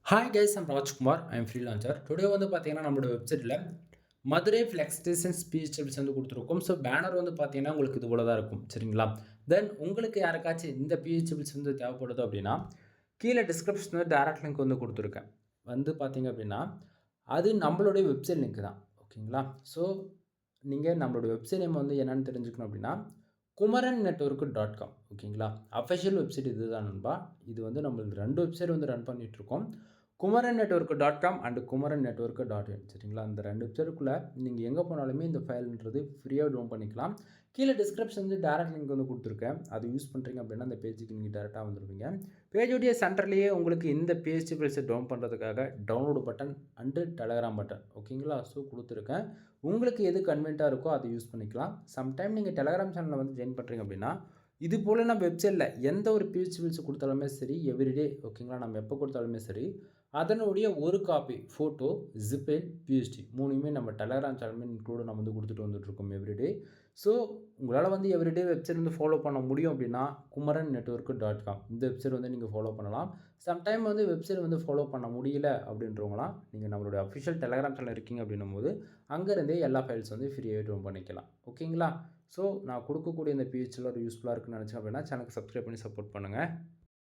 Hi guys, I'm Rajkumar. I'm freelancer. Today வந்து பார்த்தீங்கன்னா, நம்மளோட வெப்சைட்டில் Madurai flex design speech tips வந்து கொடுத்துருக்கோம். ஸோ பேனர் வந்து பார்த்தீங்கன்னா, உங்களுக்கு இது போல தான் இருக்கும். சரிங்களா? தென் உங்களுக்கு யாருக்காச்சும் இந்த பிஹெச்பிஸ் வந்து தேவைப்படுது அப்படின்னா, கீழே டிஸ்கிரிப்ஷன் வந்து டைரக்ட் லிங்க் வந்து கொடுத்துருக்கேன். வந்து பார்த்தீங்க அப்படின்னா, அது நம்மளுடைய வெப்சைட் லிங்க் தான். ஓகேங்களா? ஸோ நீங்க நம்மளோட வெப்சைட் நேம் வந்து என்னன்னு தெரிஞ்சுக்கணும் அப்படின்னா, குமரன் நெட்வொர்க் டாட் காம். ஓகேங்களா? அஃபிஷியல் வெப்சைட் இதுதான் நண்பா. இது வந்து நம்மளுக்கு 2 வெப்சைட் வந்து ரன் பண்ணிட்டுருக்கோம். Kumaran network dot com and Kumaran network dot in. சரிங்களா? இந்த 2 வெப்சைட்டுக்குள்ள நீங்க எங்க போனாலுமே இந்த ஃபைல்ன்றது ஃப்ரீயா டவுன் பண்ணிக்கலாம். கீழ டிஸ்கிரிப்ஷன் வந்து டைரக்ட் லிங்க் வந்து குடுத்துருக்கேன். அது யூஸ் பண்றீங்க அப்படின்னா, அந்த பேஜுக்கு நீங்க டைரக்ட்டா வந்துருவீங்க. பேஜோடைய சென்டர்லயே உங்களுக்கு இந்த PHP ஃபைல்ஸ டவுன் பண்றதுக்காக download button and Telegram button. ஓகேங்களா? ஸோ குடுத்துருக்கேன். உங்களுக்கு எது கன்வீனியன்ட்டா இருக்கோ அத யூஸ் பண்ணிக்கலாம். சம்டைம் நீங்க டெலகிராம் சேனல்ல வந்து ஜாயின் பண்றீங்க அப்படின்னா, இது போல நம்ம வெப்சைட்ல எந்த ஒரு PHP ஃபைல்ஸ் குடுத்தாலுமே சரி, எவ்ரிடே ஓகேங்களா? நம்ம எப்ப குடுத்தாலுமே சரி, அதனுடைய ஒரு காப்பி ஃபோட்டோ, ஜிப்-ஃபைல், பிஎஸ்டி 3யுமே நம்ம டெலகிராம் சேனல் இன்க்ளூட் நம்ம வந்து குடுத்துட்டு வந்துட்டுருக்கோம் எவ்ரிடே. ஸோ உங்களால வந்து எவ்ரிடே வெப்சைட் வந்து ஃபாலோ பண்ண முடியும் அப்படின்னா, குமரன் நெட்வொர்க் டாட் காம் இந்த வெப்சைட் வந்து நீங்க ஃபாலோ பண்ணலாம். சம்டைம் வந்து வெப்சைட் வந்து ஃபாலோ பண்ண முடியல அப்படின்றவங்கலாம், நீங்க நம்மளுடைய அஃபிஷியல் டெலகிராம் சேனல் இருக்கீங்க அப்படின்னும்போது, அங்கருந்தே எல்லா ஃபைல்ஸ் வந்து ஃப்ரீயாவே டவுன் பண்ணிக்கலாம். ஓகேங்களா? ஸோ நான் குடுக்கக்கூடிய இந்த PHP யூஸ்ஃபுல்லா இருக்குன்னு நெனச்சேன் அப்படின்னா, சேனலுக்கு சப்ஸ்கிரைப் பண்ணி சப்போர்ட் பண்ணுங்க.